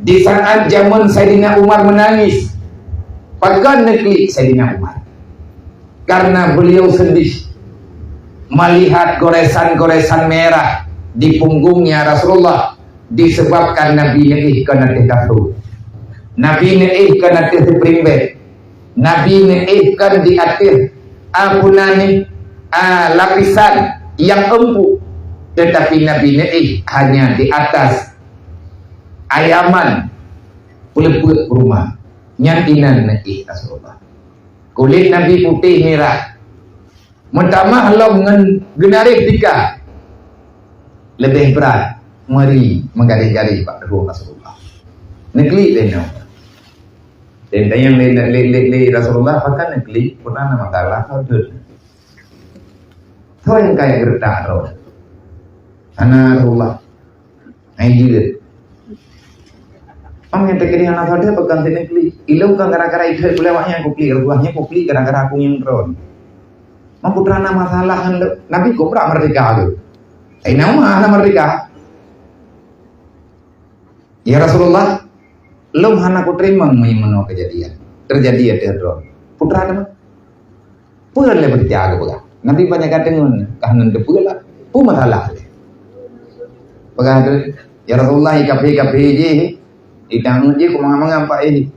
Di saat zaman Sayyidina Umar menangis, pagan neklik Sayyidina Umar, karena beliau sedih melihat goresan-goresan merah di punggungnya Rasulullah, disebabkan Nabi Nabi kena terkatu, Nabi Nabi kena terperimbet, Nabi Nabi kan di akhir apunani lapisan yang empuk, tetapi Nabi Nabi hanya di atas ayaman peleput rumah nyantinan Nabi Rasulullah. Kulit Nabi putih merah, mentamah long genarih tika lebih berat meri menggaris-garis Pak Rasulullah. Negeri denau. Dan yang le Rasulullah pakai negeri pernah nama kalah hadir. Tahu yang kayak gertak roh. Anak Rasulullah. Aidir. Yang terkini anak hadir pegang negeri. Ilau kan gara-gara itu lewatnya kopli, ruahnya kopli gara-gara aku yang drone. Mampu terana masalah Nabi koprak merdeka tu. Nama merdeka. Ya Rasulullah, lom hana ku terima mengenai kejadian. Terjadi ya drone. Putra kan? Pulang le bertiaga pula. Nabi banyak katengun kahanan de pula. Pu masalah. Pegang tu ya Rasulullah ikapi je. Idang je ku mangam pak ini.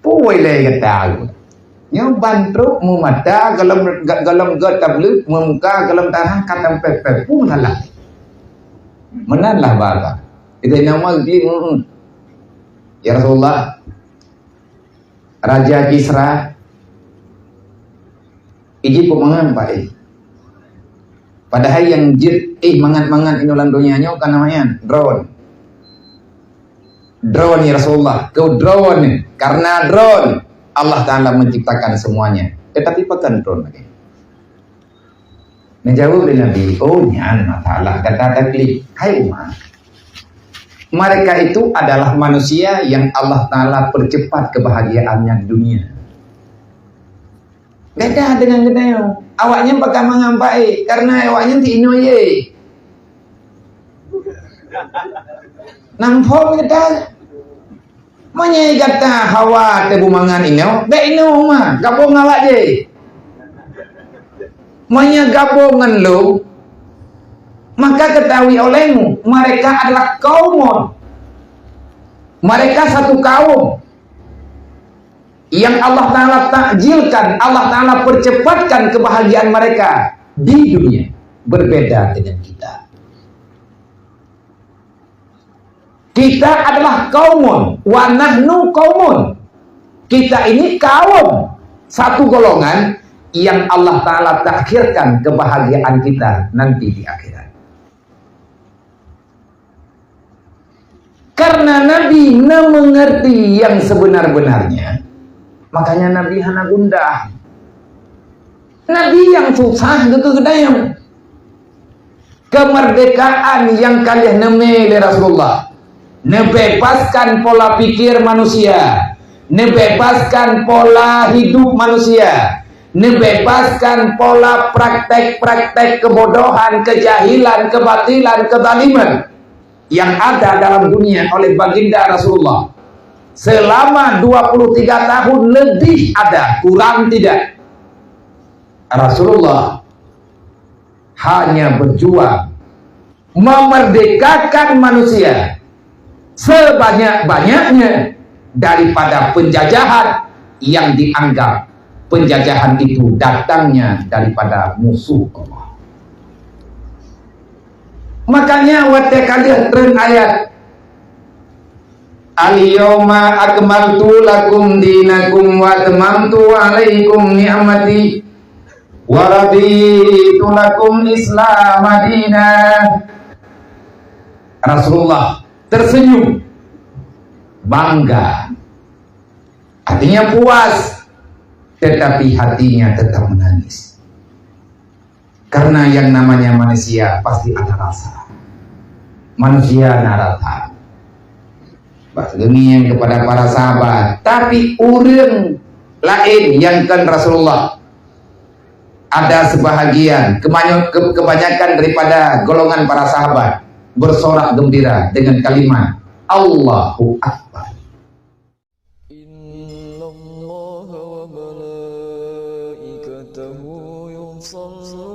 Puai le kata. Yang bantruk mu mata galam gatablu muka galam tanah katam pepep pun salah. Menanlah bapa. Itu nama dia. Ya Rasulullah, Raja Kisra iji pemangan pak padahal yang jid mangan inolan dunianya kan namanya drone ya Rasulullah, kau drone, karena drone Allah Ta'ala menciptakan semuanya, tetapi pakai drone lagi. Menjawab oleh Nabi, oh nyan masalah kata klik, hai umat, mereka itu adalah manusia yang Allah Ta'ala percepat kebahagiaannya di dunia. Beda dengan kita, awaknya pakai mengampai karena awaknya tino ye. Nampol kita, manya kata hawa tebu mangan ino, be ino mah gabung awak je. Manya gabungan lu, maka ketahui olehmu, mereka adalah kaum, mereka satu kaum yang Allah Ta'ala takjilkan, Allah Ta'ala percepatkan kebahagiaan mereka di dunia. Berbeda dengan kita. Kita adalah kaumun, wa nahnu kaumun. Kita ini kaum, satu golongan yang Allah Ta'ala takhirkan kebahagiaan kita nanti di akhirat. Karena Nabi mengerti yang sebenar-benarnya, makanya Nabi hana gundah. Nabi yang susah gegedayang. Kemerdekaan yang kalian nemele Rasulullah, nebebaskan pola pikir manusia, nebebaskan pola hidup manusia, nebebaskan pola praktek-praktek kebodohan, kejahilan, kebatilan, kezaliman yang ada dalam dunia oleh baginda Rasulullah. Selama 23 tahun lebih ada, kurang tidak. Rasulullah hanya berjuang memerdekakan manusia sebanyak-banyaknya daripada penjajahan yang dianggap penjajahan itu datangnya daripada musuh Allah. Makanya waktu kalian tren ayat al-yawma akmaltu lakum dinakum wa atmamtu alaikum ni'mati wa raditu lakum Islam madinah. Rasulullah tersenyum, bangga, artinya puas, tetapi hatinya tetap menangis. Karena yang namanya manusia pasti ada rasa. Manusia narata. Bahkan kepada para sahabat, tapi urang lain yang kan Rasulullah ada sebahagian kebanyakan daripada golongan para sahabat bersorak gembira dengan kalimat Allahu Akbar. Innallaha wa malaikatahu yusalluna